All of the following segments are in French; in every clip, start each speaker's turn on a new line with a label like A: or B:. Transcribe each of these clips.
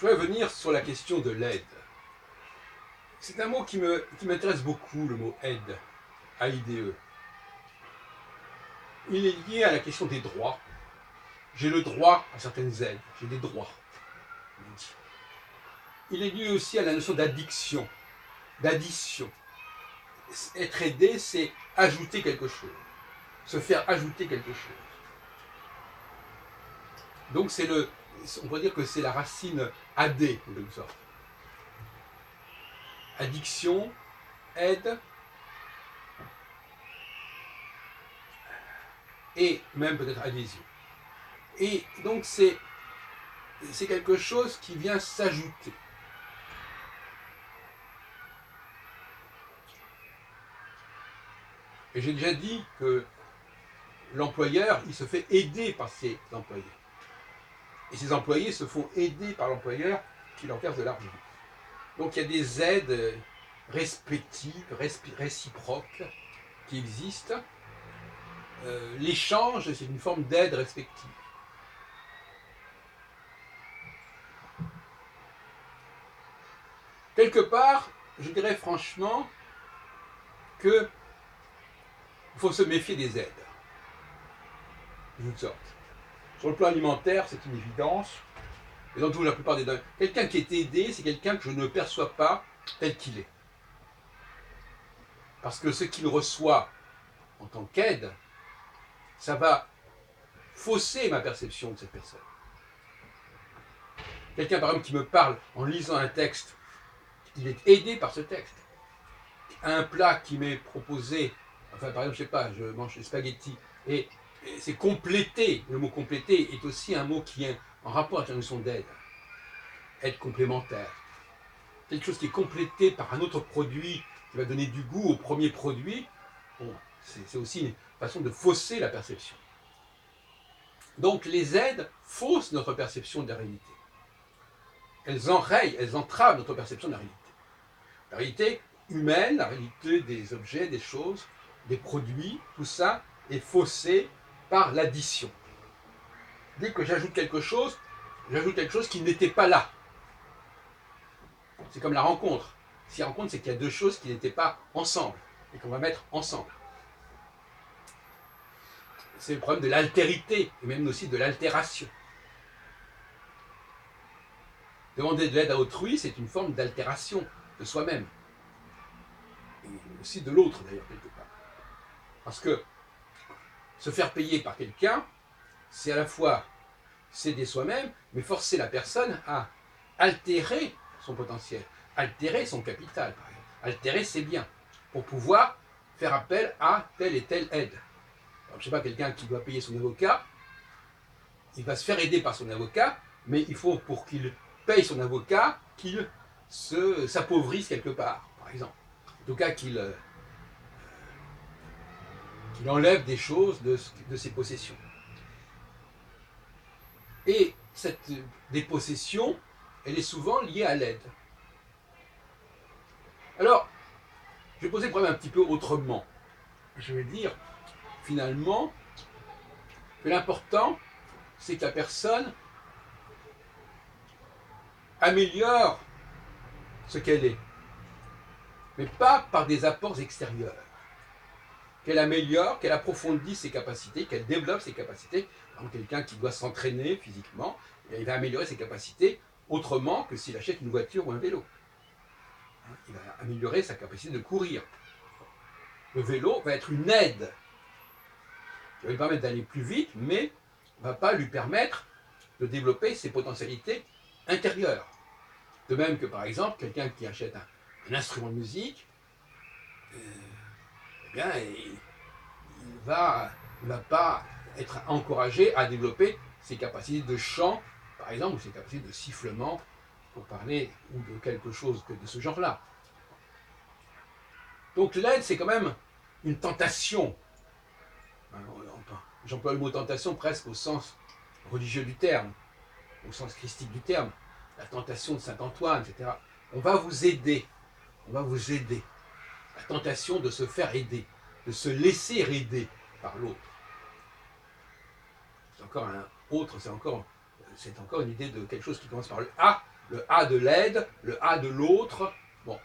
A: Je voudrais venir sur la question de l'aide. C'est un mot qui m'intéresse beaucoup, le mot aide, A-I-D-E. Il est lié à la question des droits. J'ai le droit à certaines aides, j'ai des droits. Il est lié aussi à la notion d'addiction, d'addition. Être aidé, c'est ajouter quelque chose, se faire ajouter quelque chose. Donc on pourrait dire que c'est la racine AD, en quelque sorte. Addiction, aide, et même peut-être adhésion. Et donc c'est quelque chose qui vient s'ajouter. Et j'ai déjà dit que l'employeur, il se fait aider par ses employés. Et ses employés se font aider par l'employeur qui leur verse de l'argent. Donc il y a des aides respectives, réciproques, qui existent. L'échange, c'est une forme d'aide respective. Quelque part, je dirais franchement qu'il faut se méfier des aides, de toutes sortes. Sur le plan alimentaire, c'est une évidence. Et dans la plupart des domaines, quelqu'un qui est aidé, c'est quelqu'un que je ne perçois pas tel qu'il est. Parce que ce qu'il reçoit en tant qu'aide, ça va fausser ma perception de cette personne. Quelqu'un, par exemple, qui me parle en lisant un texte, il est aidé par ce texte. Un plat qui m'est proposé, enfin, par exemple, je sais pas, je mange des spaghettis, et c'est complété. Le mot complété est aussi un mot qui est en rapport avec la notion d'aide. Aide complémentaire. Quelque chose qui est complété par un autre produit qui va donner du goût au premier produit, bon, c'est aussi une façon de fausser la perception. Donc les aides faussent notre perception de la réalité. Elles enrayent, elles entravent notre perception de la réalité. La réalité humaine, la réalité des objets, des choses, des produits, tout ça est faussé par l'addition. Dès que j'ajoute quelque chose qui n'était pas là. C'est comme la rencontre. Si la rencontre, c'est qu'il y a deux choses qui n'étaient pas ensemble et qu'on va mettre ensemble. C'est le problème de l'altérité et même aussi de l'altération. Demander de l'aide à autrui, c'est une forme d'altération de soi-même. Et aussi de l'autre, d'ailleurs, quelque part. Parce que se faire payer par quelqu'un, c'est à la fois s'aider soi-même, mais forcer la personne à altérer son potentiel, altérer son capital, par exemple, altérer ses biens, pour pouvoir faire appel à telle et telle aide. Alors, je ne sais pas, quelqu'un qui doit payer son avocat, il va se faire aider par son avocat, mais il faut, pour qu'il paye son avocat, qu'il s'appauvrisse quelque part, par exemple. En tout cas, qu'il enlève des choses de ses possessions. Et cette dépossession, elle est souvent liée à l'aide. Alors, je vais poser le problème un petit peu autrement. Je vais dire, finalement, que l'important, c'est que la personne améliore ce qu'elle est, mais pas par des apports extérieurs. Qu'elle améliore, qu'elle approfondisse ses capacités, qu'elle développe ses capacités. Par exemple, quelqu'un qui doit s'entraîner physiquement, il va améliorer ses capacités autrement que s'il achète une voiture ou un vélo. Il va améliorer sa capacité de courir. Le vélo va être une aide. Il va lui permettre d'aller plus vite, mais ne va pas lui permettre de développer ses potentialités intérieures. De même que, par exemple, quelqu'un qui achète un instrument de musique, eh bien, il ne va pas être encouragé à développer ses capacités de chant, par exemple, ou ses capacités de sifflement, pour parler, ou de quelque chose de ce genre-là. Donc l'aide, c'est quand même une tentation. J'emploie le mot tentation presque au sens religieux du terme, au sens christique du terme. La tentation de saint Antoine, etc. On va vous aider. On va vous aider. La tentation de se faire aider, de se laisser aider par l'autre. C'est encore un autre, c'est encore une idée de quelque chose qui commence par le A, le A de l'aide, le A de l'autre. Bon,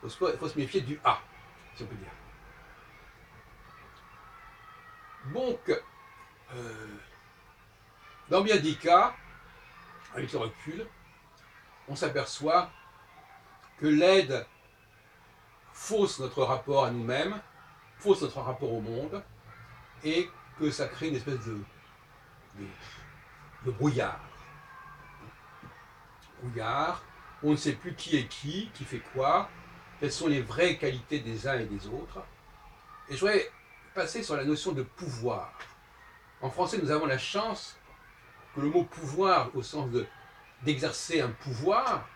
A: il faut se méfier du A, si on peut dire. Donc, dans bien des cas, avec le recul, on s'aperçoit que l'aide fausse notre rapport à nous-mêmes, fausse notre rapport au monde, et que ça crée une espèce de brouillard. Brouillard, on ne sait plus qui est qui fait quoi, quelles sont les vraies qualités des uns et des autres. Et je voudrais passer sur la notion de pouvoir. En français, nous avons la chance que le mot pouvoir, au sens d'exercer un pouvoir,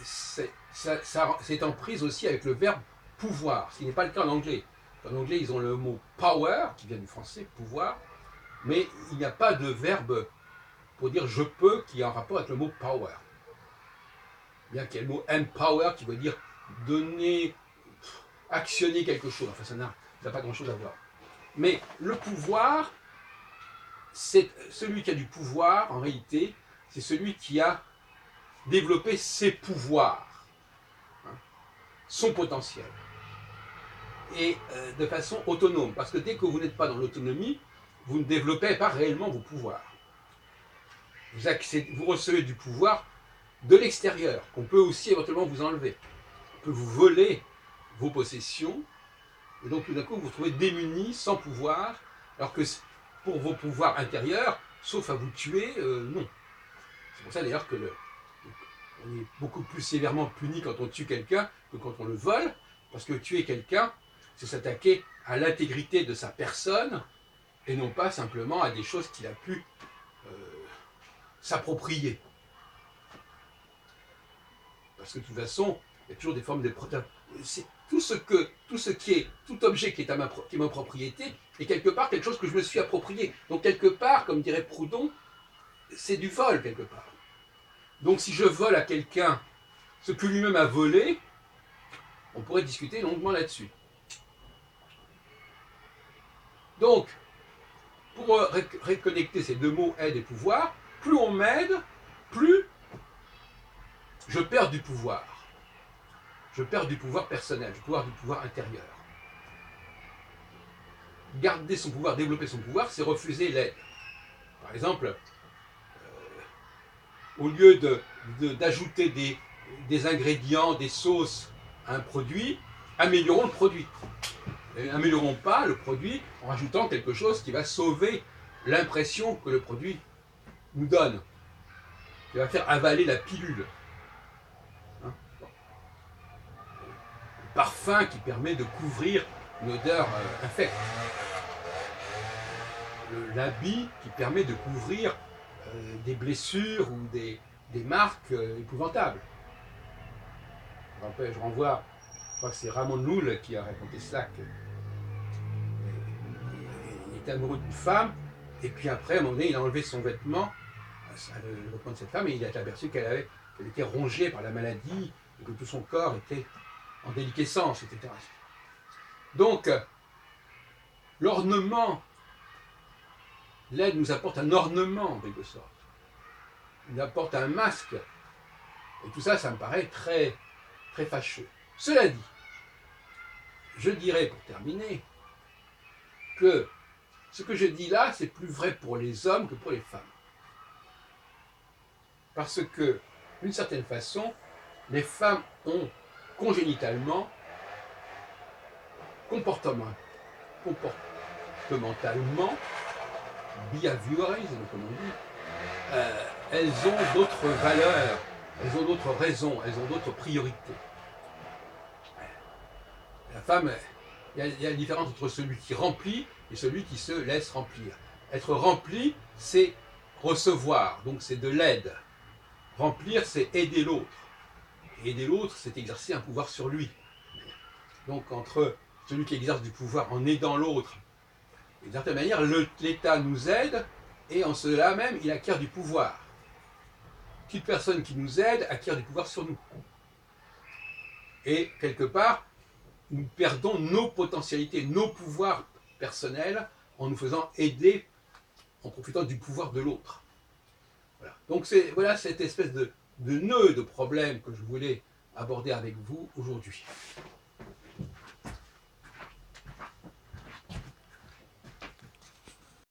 A: c'est en prise aussi avec le verbe pouvoir, ce qui n'est pas le cas en anglais. En anglais, ils ont le mot power, qui vient du français, pouvoir, mais il n'y a pas de verbe pour dire je peux qui est en rapport avec le mot power. Bien qu'il y ait le mot empower qui veut dire donner, actionner quelque chose. Enfin, ça n'a pas grand-chose à voir. Mais le pouvoir, c'est celui qui a du pouvoir, en réalité, c'est celui qui a développé ses pouvoirs, hein, son potentiel. Et de façon autonome. Parce que dès que vous n'êtes pas dans l'autonomie, vous ne développez pas réellement vos pouvoirs. Vous recevez du pouvoir de l'extérieur, qu'on peut aussi éventuellement vous enlever. On peut vous voler vos possessions, et donc tout d'un coup vous vous trouvez démuni, sans pouvoir, alors que pour vos pouvoirs intérieurs, sauf à vous tuer, non. C'est pour ça d'ailleurs que on est beaucoup plus sévèrement puni quand on tue quelqu'un que quand on le vole, parce que tuer quelqu'un, c'est s'attaquer à l'intégrité de sa personne, et non pas simplement à des choses qu'il a pu s'approprier. Parce que de toute façon, il y a toujours des formes de tout objet qui est ma propriété est quelque part quelque chose que je me suis approprié. Donc quelque part, comme dirait Proudhon, c'est du vol quelque part. Donc si je vole à quelqu'un ce que lui-même a volé, on pourrait discuter longuement là-dessus. Donc, pour reconnecter ces deux mots aide et pouvoir, plus on m'aide, plus je perds du pouvoir. Je perds du pouvoir personnel, du pouvoir intérieur. Garder son pouvoir, développer son pouvoir, c'est refuser l'aide. Par exemple, au lieu d'ajouter des ingrédients, des sauces à un produit, améliorons le produit. N'améliorons pas le produit en rajoutant quelque chose qui va sauver l'impression que le produit nous donne, qui va faire avaler la pilule. Hein, bon. Le parfum qui permet de couvrir une odeur infecte. L'habit qui permet de couvrir des blessures ou des marques épouvantables. Je renvoie, je crois que c'est Ramon Llull qui a raconté cela, qu'il était amoureux d'une femme, et puis après, à un moment donné, il a enlevé son vêtement, le vêtement de cette femme, et il a aperçu qu'elle était rongée par la maladie, et que tout son corps était en déliquescence, etc. Donc, l'ornement, l'aide nous apporte un ornement, en quelque sorte. Il nous apporte un masque. Et tout ça, ça me paraît très, très fâcheux. Cela dit, je dirais, pour terminer, que ce que je dis là, c'est plus vrai pour les hommes que pour les femmes. Parce que, d'une certaine façon, les femmes ont congénitalement, comportementalement, behaviorisme, comme on dit, elles ont d'autres valeurs, elles ont d'autres raisons, elles ont d'autres priorités. La femme, il y a la différence entre celui qui remplit et celui qui se laisse remplir. Être rempli, c'est recevoir, donc c'est de l'aide. Remplir, c'est aider l'autre. Aider l'autre, c'est exercer un pouvoir sur lui. Donc entre celui qui exerce du pouvoir en aidant l'autre, et d'une certaine manière, l'État nous aide, et en cela même, il acquiert du pouvoir. Toute personne qui nous aide acquiert du pouvoir sur nous. Et quelque part, nous perdons nos potentialités, nos pouvoirs personnels, en nous faisant aider, en profitant du pouvoir de l'autre. Voilà. Donc voilà cette espèce de nœud de problème que je voulais aborder avec vous aujourd'hui.